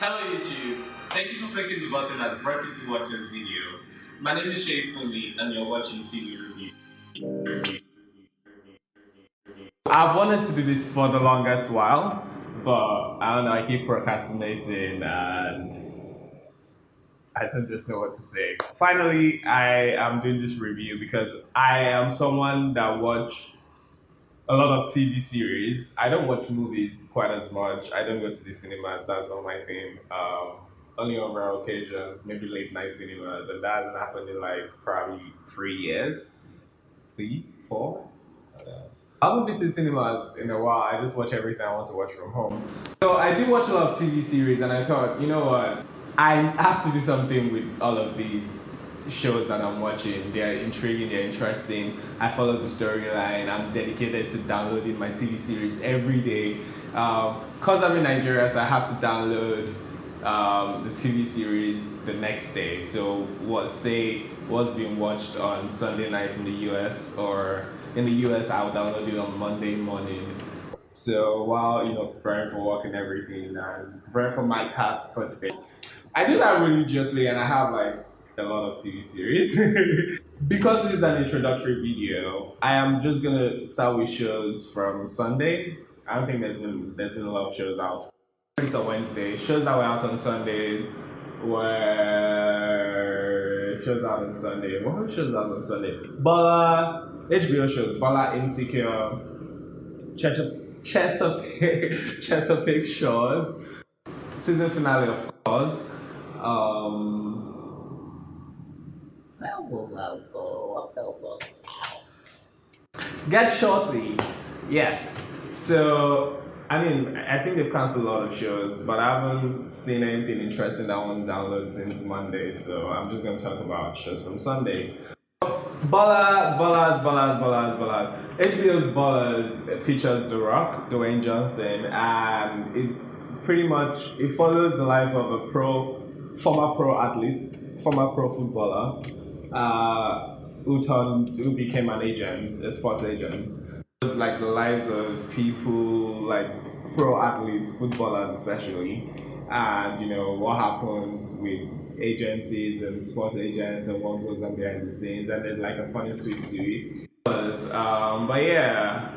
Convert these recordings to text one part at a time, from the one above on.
Hello YouTube, thank you for clicking the button that's brought you to watch this video. My name is Sheifunmi and you're watching TV Review. I've wanted to do this for the longest while, but I don't know, I keep procrastinating and I don't just know what to say. Finally, I am doing this review because I am someone that watch a lot of TV series. I don't watch movies quite as much. I don't go to the cinemas. That's not my thing. Only on rare occasions, maybe late night cinemas, and that hasn't happened in like probably 3 years, 4. I haven't been to cinemas in a while. I just watch everything I want to watch from home. So I do watch a lot of TV series, and I thought, you know what, I have to do something with all of these shows that I'm watching. They're intriguing, they're interesting. I follow the storyline. I'm dedicated to downloading my TV series every day. Cause I'm in Nigeria, so I have to download the TV series the next day. So what's being watched on Sunday nights in the US, or in the US I'll download it on Monday morning. So while preparing for work and everything and preparing for my task for the day, I do that religiously, and I have like a lot of TV series. Because this is an introductory video, I am just gonna start with shows from Sunday. I don't think there's been a lot of shows out. It's on Wednesday. Shows that were out on Sunday were shows out on Sunday. What were shows out on Sunday? Bala, HBO shows. Bala, Insecure, Chesapeake Shores, season finale of course. What else was Get Shorty. Yes. So I mean, I think they've cancelled a lot of shows, but I haven't seen anything interesting that I want to download since Monday. So I'm just gonna talk about shows from Sunday. Ballers. HBO's Ballers features The Rock, Dwayne Johnson, and it follows the life of a former pro athlete, former pro footballer, who became an agent, a sports agent. It's like the lives of people, like pro athletes, footballers especially, and what happens with agencies and sports agents and what goes on behind the scenes, and there's like a funny twist to it. But yeah,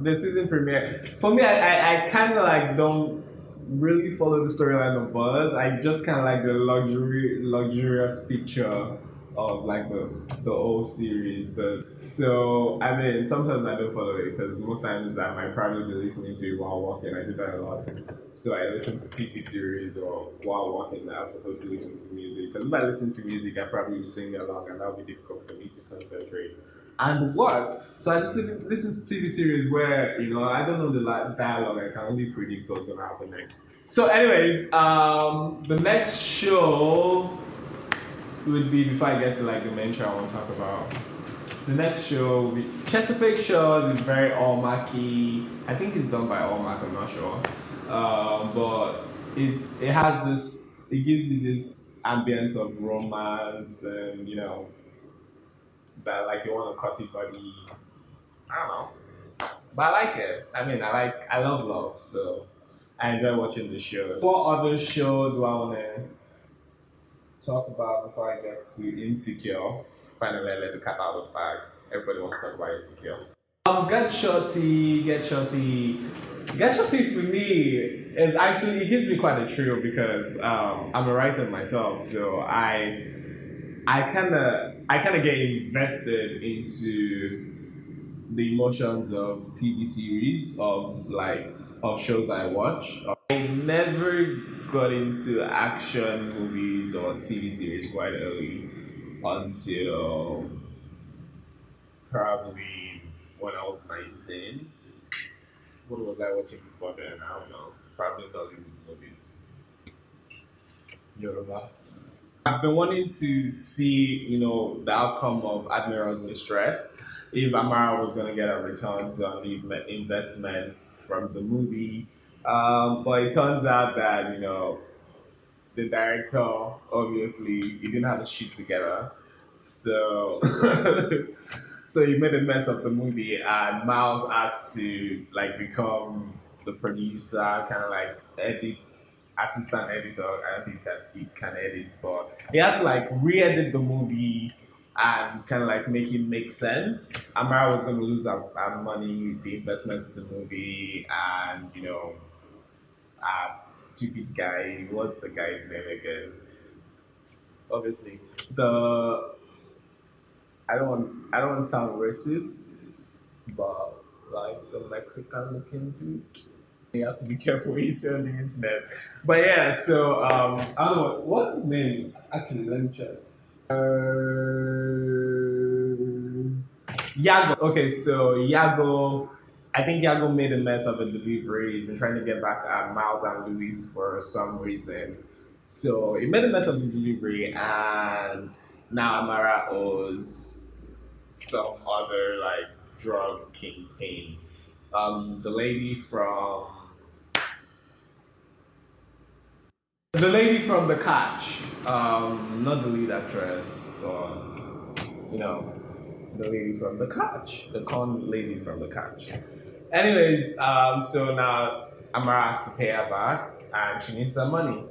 the season premiere for me, I kind of like don't really follow the storyline of Buzz. I just kind of like the luxurious picture of like the old series. So I mean, sometimes I don't follow it because most times I might probably be listening to it while walking. I do that a lot. So I listen to TV series, or while walking I'm supposed to listen to music. Because if I listen to music, I probably be singing along, and that would be difficult for me to concentrate and work. So I just listen to TV series where I don't know the dialogue. I can only predict what's gonna happen next. So, anyways, the next show would be, before I get to like the main show I want to talk about. The next show will be Chesapeake Shores. Is very Allmarky. I think it's done by Allmark. I'm not sure, but it has this. It gives you this ambience of romance, and that like you want a cutty body. I don't know, but I like it. I mean, I love love, so I enjoy watching the show. What other show do I want to talk about before I get to Insecure? Finally, I let the cat out of the bag. Everybody wants to talk about Insecure. Get Shorty for me is actually, it gives me quite a thrill because I'm a writer myself, so I kind of get invested into the emotions of TV series, of shows I watch. I never got into action movies or TV series quite early until probably when I was 19. What was I watching before then? I don't know. Probably Hollywood movies. Yoruba. I've been wanting to see, the outcome of Admiral's Mistress. If Amara was going to get a return on the investments from the movie. But it turns out that, the director, obviously, he didn't have the shit together. So, so he made a mess of the movie, and Miles asked to, like, become the producer, kind of like edit assistant editor. I don't think that he can edit, but he had to like re-edit the movie and kind of like make it make sense. Amara was going to lose her money, the investments in the movie, and stupid guy. What's the guy's name again? Obviously, the I don't want to sound racist, but like the Mexican looking dude. He has to be careful what he says on the internet. But yeah, so I don't know what's his name. Actually, let me check. Yago. Okay, so Yago. I think Yago made a mess of a delivery. He's been trying to get back at Miles and Luis for some reason. So he made a mess of the delivery, and now Amara owes some other like drug kingpin. The lady from the catch, not the lead actress, but you know, the lady from the catch, the con lady from the catch. Anyways, so now Amara has to pay her back, and she needs her money.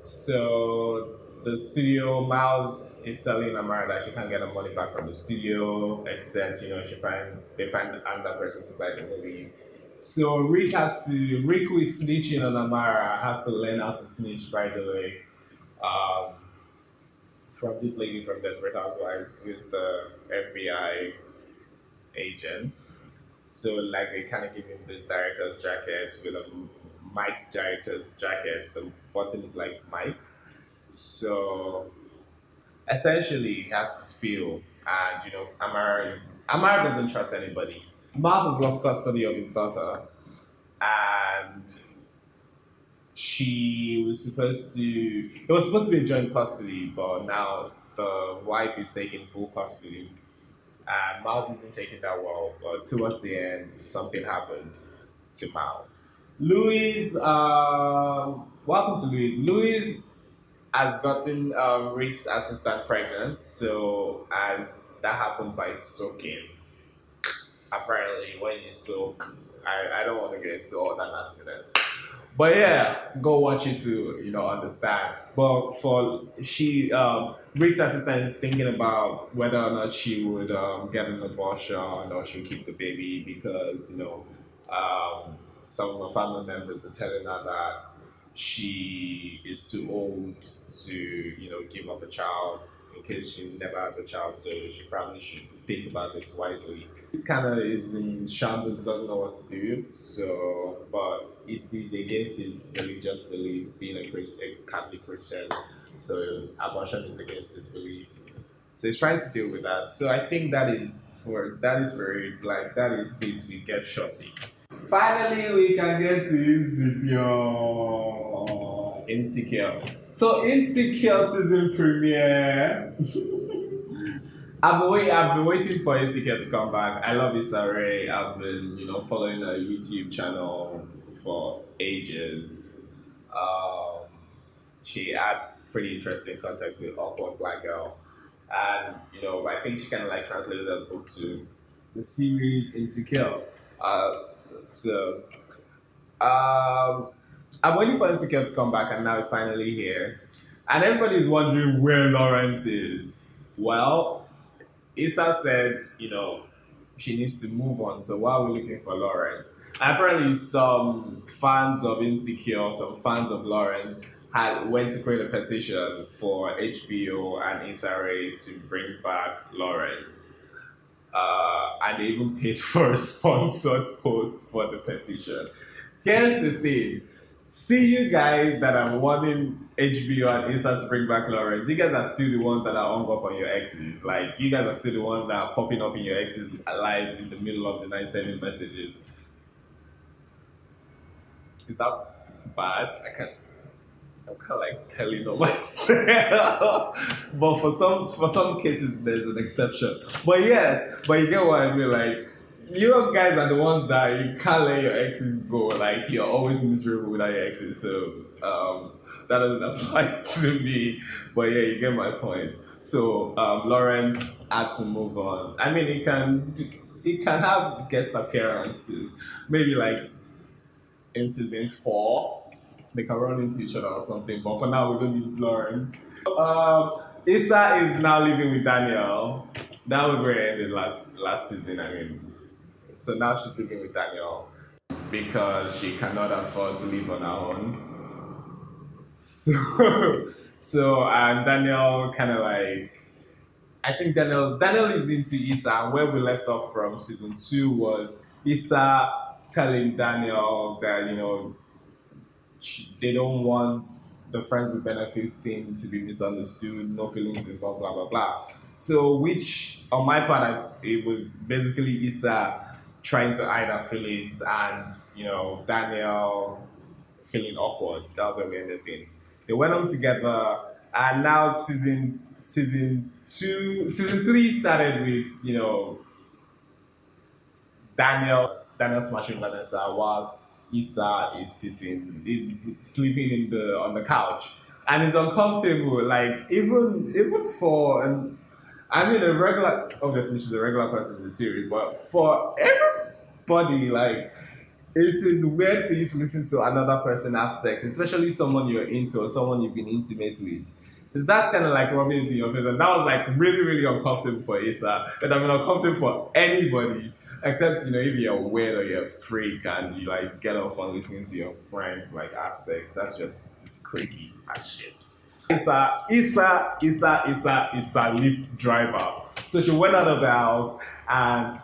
So the studio, Miles is telling Amara that she can't get her money back from the studio, except they find another person to buy the movie. So Rick who is snitching on Amara has to learn how to snitch, by the way, um, from this lady from Desperate Housewives, who is the FBI agent. So like they kind of give him this director's jacket with a Mike's director's jacket. The bottom is like Mike. So essentially, he has to spill, and Amara doesn't trust anybody. Mars has lost custody of his daughter, and she was supposed to. It was supposed to be in joint custody, but now the wife is taking full custody, and Miles isn't taking that well. But towards the end, something happened to Miles. Louis, what happened to Louis? Louis has gotten Rick's assistant pregnant, so and that happened by soaking. Apparently, when you soak, I don't want to get into all that nastiness. But yeah, go watch it to understand. But for Rick's assistant is thinking about whether or not she would get an abortion or she'll keep the baby because some of her family members are telling her that she is too old to give up a child in case she never has a child. So she probably should think about this wisely. This kind of is in shambles, doesn't know what to do. So, but it is against his religious beliefs, being a Catholic Christian. So, abortion is against his beliefs. So, he's trying to deal with that. So, I think that is for it. Like, that is it. We get Shorty. Finally, we can get to Insecure. So, Insecure season premiere. I've been waiting for Insecure to come back. I love Issa Rae. I've been, following her YouTube channel for ages. Um, she had pretty interesting contact with Awkward Black Girl. And, I think she kind of like translated that book to the series Insecure. So, I'm waiting for Insecure to come back, and now it's finally here. And everybody's wondering where Lawrence is. Well, Issa said, she needs to move on. So why are we looking for Lawrence? And apparently, some fans of Insecure, some fans of Lawrence, went to create a petition for HBO and Issa Rae to bring back Lawrence. And they even paid for a sponsored post for the petition. Here's the thing. See you guys that are wanting HBO and Insta to bring back Lawrence. You guys are still the ones that are hung up on your exes. Like, you guys are still the ones that are popping up in your exes' lives in the middle of the night sending messages. Is that bad? I'm kind of like telling on myself. But for some cases, there's an exception. But yes, but you get what I mean. Like, you guys are the ones that you can't let your exes go. Like, you're always miserable without your exes. So that doesn't apply to me. But yeah, you get my point. So Lawrence had to move on. I mean, he can have guest appearances. Maybe like in season 4. they can run into each other or something. But for now, we don't need Lawrence. Issa is now living with Daniel. That was where it ended last season. I mean, so now she's living with Daniel because she cannot afford to live on her own. So, and Daniel kind of like I think Daniel is into Issa. And where we left off from season 2 was Issa telling Daniel that they don't want the friends with benefit thing to be misunderstood, no feelings involved, blah blah blah. So, which on my part, it was basically Issa trying to hide her feelings, and Daniel feeling awkward. That was where we ended things. They went on together, and now season 3 started with Daniel smashing Vanessa while Issa is sleeping on the couch, and it's uncomfortable. Like even for I mean a regular, obviously she's a regular person in the series, but for everybody, like it is weird for you to listen to another person have sex, especially someone you're into or someone you've been intimate with. Because that's kind of like rubbing into your face. And that was like really, really uncomfortable for Issa. And I mean, uncomfortable for anybody. Except, if you're weird or you're a freak and you like get off on listening to your friends like have sex. That's just creepy as shit. Issa, Lyft driver. So she went out of the house and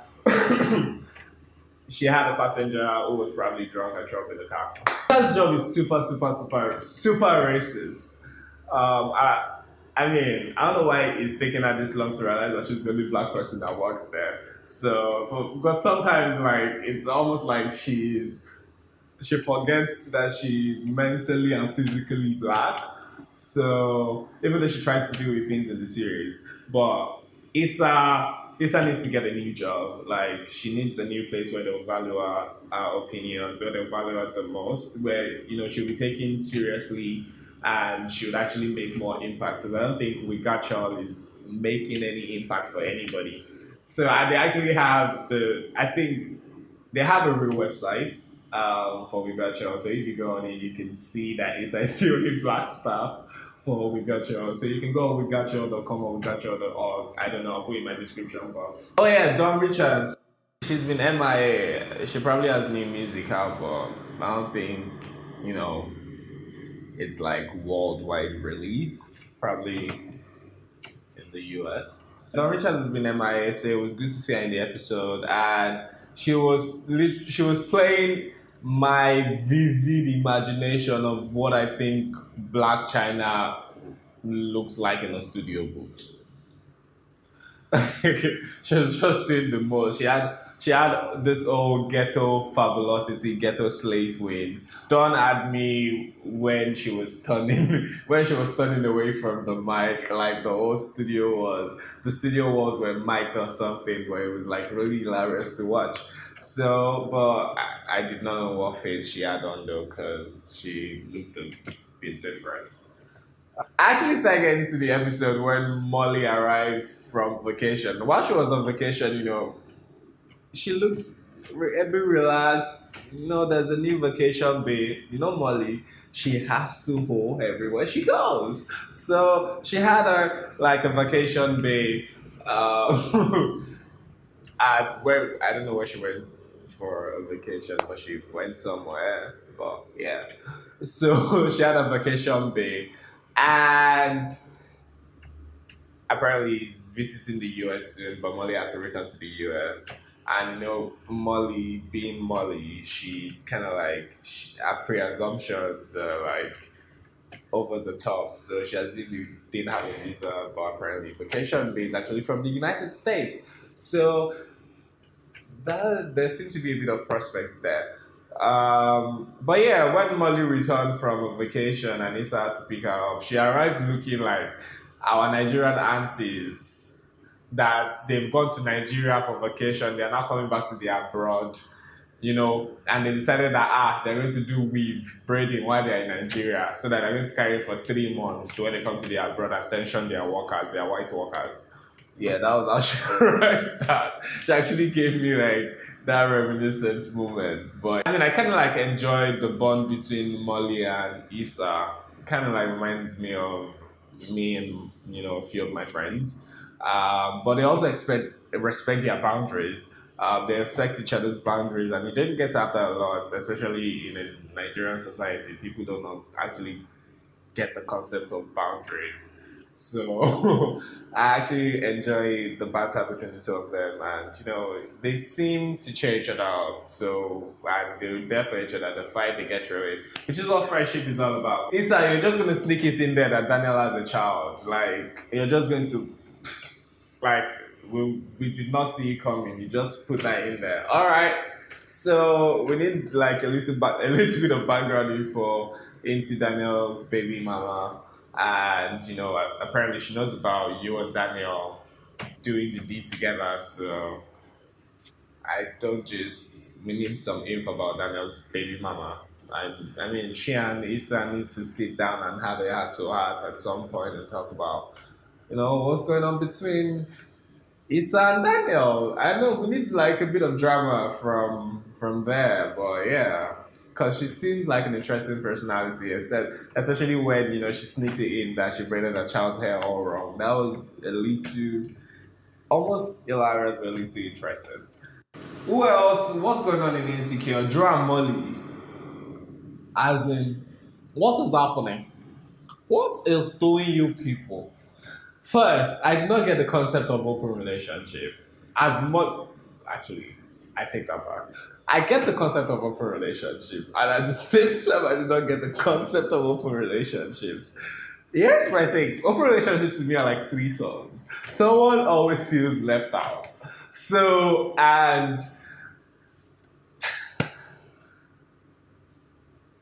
she had a passenger who was probably drunk and dropped in the car. That job is super, super, super, super racist. I mean, I don't know why it's taking her this long to realize that she's the only black person that works there. So, because sometimes, like, it's almost like she forgets that she's mentally and physically black. So, even though she tries to deal with things in the series, but Issa needs to get a new job. Like, she needs a new place where they'll value her opinions, where they'll value her the most, where, she'll be taken seriously and she would actually make more impact. Because I don't think We Got Y'all is making any impact for anybody. So they actually have I think they have a real website for We Got Y'all. So if you go on it, you can see that it's still the black staff for We Got Y'all. So you can go on wegoty'all.com or wegoty'all.org. I don't know, I'll put it in my description box. Oh yeah, Dawn Richards. She's been MIA. She probably has new music out, but I don't think, it's like worldwide release, probably in the US. Dawn Richards has been MIA, so it was good to see her in the episode, and she was playing my vivid imagination of what I think Black China looks like in a studio booth. She was just doing the most. She had this old ghetto fabulosity, ghetto slave queen. Dawn had me when she was turning away from the mic, like the whole studio was. The studio walls were mic'd or something, but it was like really hilarious to watch. So, but I did not know what face she had on though, because she looked a bit different. I actually started getting to the episode when Molly arrived from vacation. While she was on vacation, she looked a bit relaxed. There's a new vacation babe. Molly, she has to go everywhere she goes. So she had her like a vacation babe. At where I don't know where she went for a vacation, but she went somewhere. But yeah, so she had a vacation babe, and apparently he's visiting the US soon. But Molly had to return to the US. And Molly, being Molly, she kind of like her pre-assumptions like over the top. So she as if you didn't have a visa, but apparently vacation is actually from the United States. So there seems to be a bit of prospects there. But yeah, when Molly returned from a vacation and Issa had to pick her up, she arrived looking like our Nigerian aunties that they've gone to Nigeria for vacation, they're now coming back to their abroad, and they decided that they're going to do weave braiding while they're in Nigeria, so that they're going to carry it for 3 months, so when they come to their abroad and tension their workers, their white workers. Yeah, that was actually right. That she actually gave me like that reminiscence moment. But I mean, I kind of like enjoyed the bond between Molly and Issa. Kind of like reminds me of me and a few of my friends. But they also respect their boundaries. They respect each other's boundaries, and you didn't get to have that a lot, especially in a Nigerian society. People don't know, actually get the concept of boundaries. So I actually enjoy the banter between the two of them, and they seem to cheer each other out. So and they're there for each other. The fight, they get through it, which is what friendship is all about. Isa, you're just gonna sneak it in there that Daniel has a child. Like you're just going to like we did not see it coming. You just put that in there. All right. So we need like a little bit of background info into Daniel's baby mama, and apparently she knows about you and Daniel doing the deed together. So I don't just we need some info about Daniel's baby mama. I mean, she and Issa need to sit down and have a heart to heart at some point and talk about what's going on between Issa and Daniel. I know we need like a bit of drama from there, but yeah, because she seems like an interesting personality. Especially when she sneaked it in that she braided her child's hair all wrong. That was a little almost hilarious, but a little interesting. Who else? What's going on in Insecure? Drew and Molly. As in, what is happening? What is doing you people? First, I do not get the concept of open relationship. As much, actually, I take that back. I get the concept of open relationship, and at the same time, I do not get the concept of open relationships. Here's my thing: open relationships to me are like threesomes. Someone always feels left out. So, and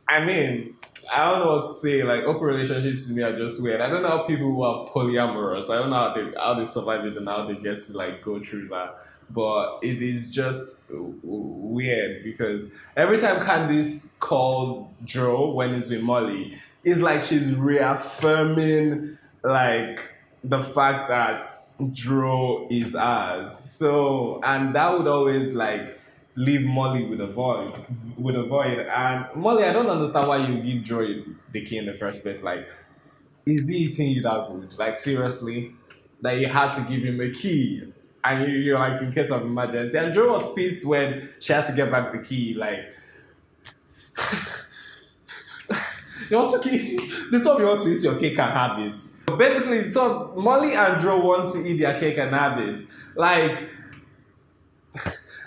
I mean, I don't know what to say. Like open relationships to me are just weird. I don't know how people who are polyamorous. I don't know how they survive it and how they get to like go through that. But it is just weird because every time Candice calls Joe when he's with Molly, it's like she's reaffirming like the fact that Drew is ours. So and that would always like leave Molly with a void. And Molly, I don't understand why you give Joy the key in the first place. Like, is he eating you that good? Like seriously? That you had to give him a key. And you're like in case of emergency. And Joy was pissed when she had to get back the key. Like you want to keep this one you want to eat your cake and have it. Basically, so Molly and Joe want to eat their cake and have it. Like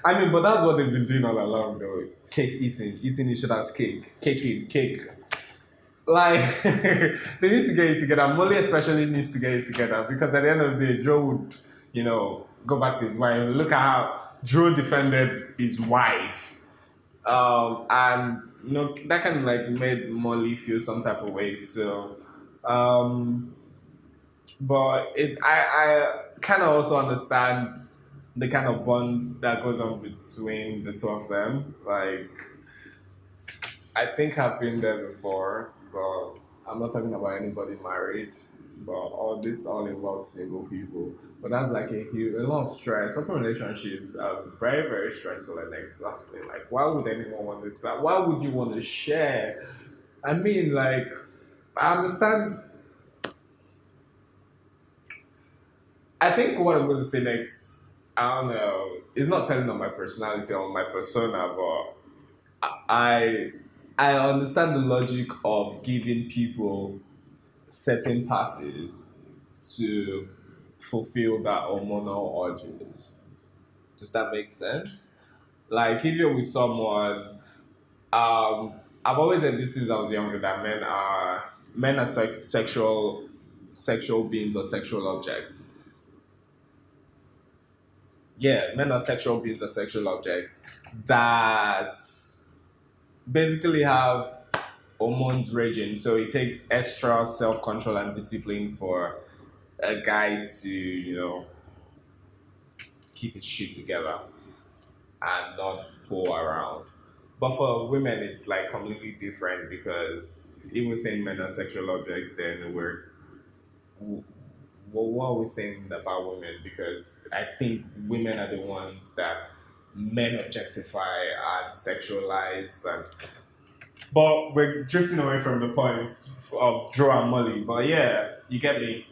I mean, but that's what they've been doing all along, though. Cake eating each other's cake. Like, they need to get it together. Molly especially needs to get it together because at the end of the day, Joe would, go back to his wife. Look at how Joe defended his wife. And, that kind of like made Molly feel some type of way. So, but I kind of also understand the kind of bond that goes on between the two of them. Like, I think I've been there before, but I'm not talking about anybody married. But all this all involves single people. But that's like a lot of stress. Open relationships are very, very stressful and exhausting. Like, why would anyone want to do that? Why would you want to share? I mean, like, I understand. I think what I'm going to say next, I don't know, it's not telling on my personality or my persona, but I understand the logic of giving people certain passes to fulfill that hormonal urges. Does that make sense? Like if you're with someone, I've always said this since I was younger that men are sexual beings or sexual objects. Yeah, men are sexual beings or sexual objects that basically have hormones raging. So it takes extra self control and discipline for a guy to, keep his shit together and not pull around. But for women, it's like completely different because even saying men are sexual objects, then well, what are we saying about women? Because I think women are the ones that men objectify and sexualize, and but we're drifting away from the point of Joe and Molly. But yeah, you get me.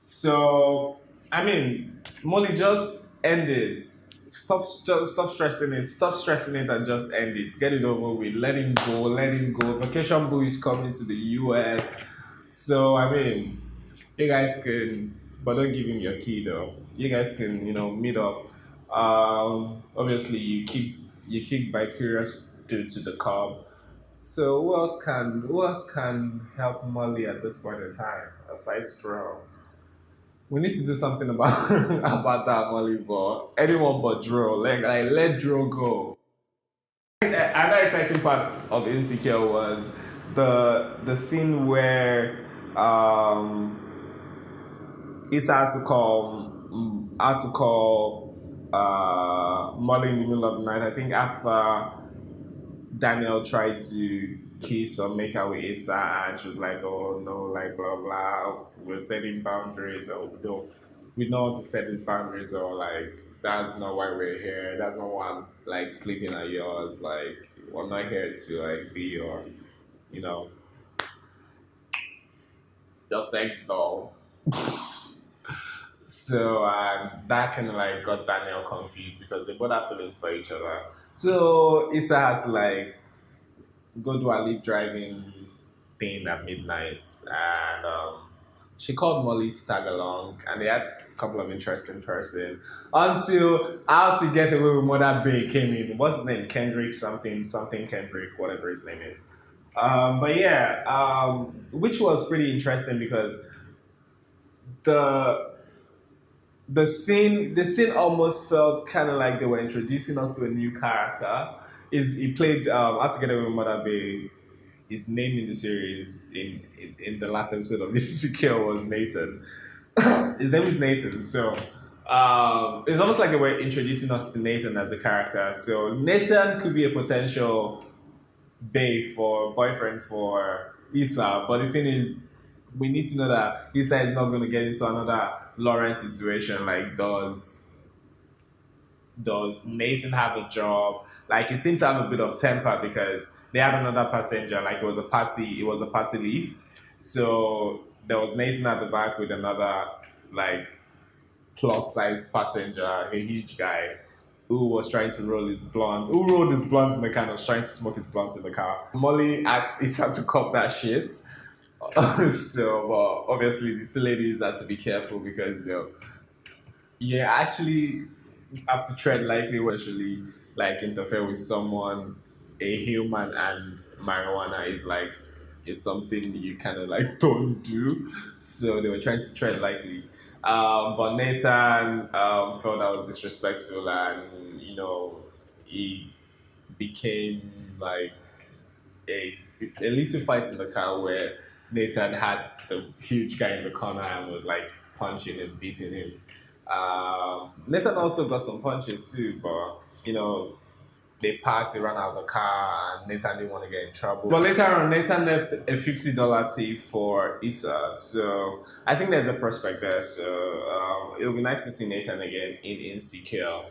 So I mean, Molly, just end it. Stop stressing it. Stop stressing it and just end it. Get it over with. Let him go. Let him go. Vacation Boo is coming to the US. So I mean, you guys can, but don't give him your key though. You guys can, meet up. Obviously, you kick by curious to the curb. So who else can help Molly at this point in time aside Dro? We need to do something about about that Molly, but anyone but Dro. Like let Dro go. Another exciting part of Insecure was the scene where Issa had to call Molly in the middle of the night. I think after Daniel tried to kiss or make out with Issa, and she was like, "Oh no, like blah blah, we're setting boundaries, or we know how to set these boundaries, or like that's not why we're here. That's not why I'm like sleeping at yours. Like I'm not here to like be your, you know, your sex doll." So that kind of like got Daniel confused because they both have feelings for each other. So Issa had to like go do a leave driving thing at midnight, and she called Molly to tag along, and they had a couple of interesting person until How to Get Away with Mother Bay came in. What's his name? Kendrick something Kendrick, whatever his name is. But yeah, which was pretty interesting because the the scene almost felt kind of like they were introducing us to a new character. Is he played How to Get Away with Mother Bay? His name in the series in the last episode of Insecure was Nathan. His name is Nathan. So it's almost like they were introducing us to Nathan as a character. So Nathan could be a potential boyfriend for Issa, but the thing is, we need to know that Issa is not going to get into another Lawrence situation. Like, does Nathan have a job? Like, he seemed to have a bit of temper because they had another passenger. Like, it was a party lift. So there was Nathan at the back with another like plus size passenger, a huge guy who was trying to roll his blunt, who rolled his blunt in the car and was trying to smoke his blunt in the car. Molly asked Issa to cop that shit. So, but obviously, the two ladies had to be careful because you actually have to tread lightly when actually like interfere with someone, a human, and marijuana is something you kind of like don't do. So they were trying to tread lightly. But Nathan felt that was disrespectful, and he became like a little fight in the car where Nathan had the huge guy in the corner and was like punching and beating him. Nathan also got some punches too, but they parked, they ran out of the car, and Nathan didn't want to get in trouble. But later on, Nathan left a $50 tip for Issa, so I think there's a prospect there. So it'll be nice to see Nathan again in Insecure.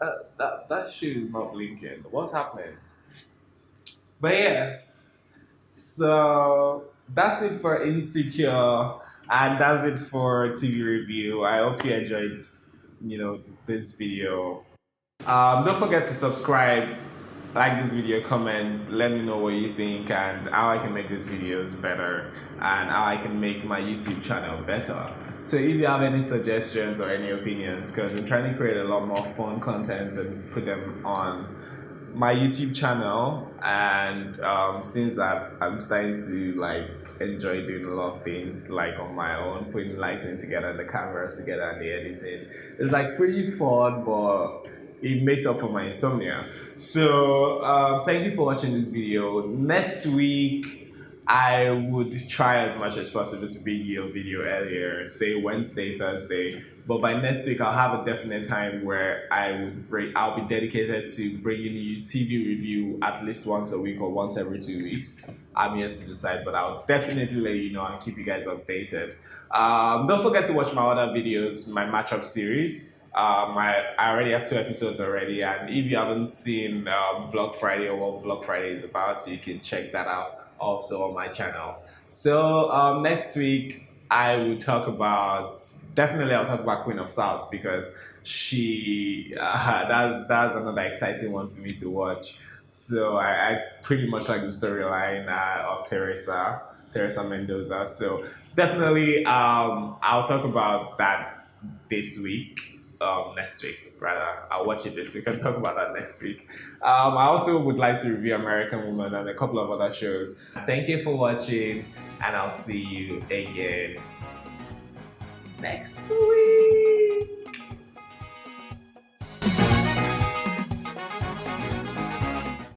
Uh, that shit is not blinking. What's happening? But yeah, so that's it for Insecure, and that's it for TV review. I hope you enjoyed, this video. Don't forget to subscribe, like this video, comment, let me know what you think and how I can make these videos better and how I can make my YouTube channel better. So if you have any suggestions or any opinions, because I'm trying to create a lot more fun content and put them on my YouTube channel, and since I'm starting to like enjoy doing a lot of things like on my own, putting lighting together, the cameras together, and the editing, it's like pretty fun, but it makes up for my insomnia. So thank you for watching this video. Next week I would try as much as possible to bring you a video earlier, say Wednesday, Thursday. But by next week, I'll have a definite time where I'll be dedicated to bringing you TV review at least once a week or once every 2 weeks. I'm yet to decide, but I'll definitely let you know and keep you guys updated. Don't forget to watch my other videos, my matchup series. I already have 2 episodes already, and if you haven't seen Vlog Friday or what Vlog Friday is about, so you can check that out also on my channel. So next week I'll talk about Queen of South because that's another exciting one for me to watch. So I pretty much like the storyline of Teresa Mendoza. So definitely I'll talk about that this week. Next week, rather. I'll watch it this week and talk about that next week. I also would like to review American Woman and a couple of other shows. Thank you for watching, and I'll see you again next week.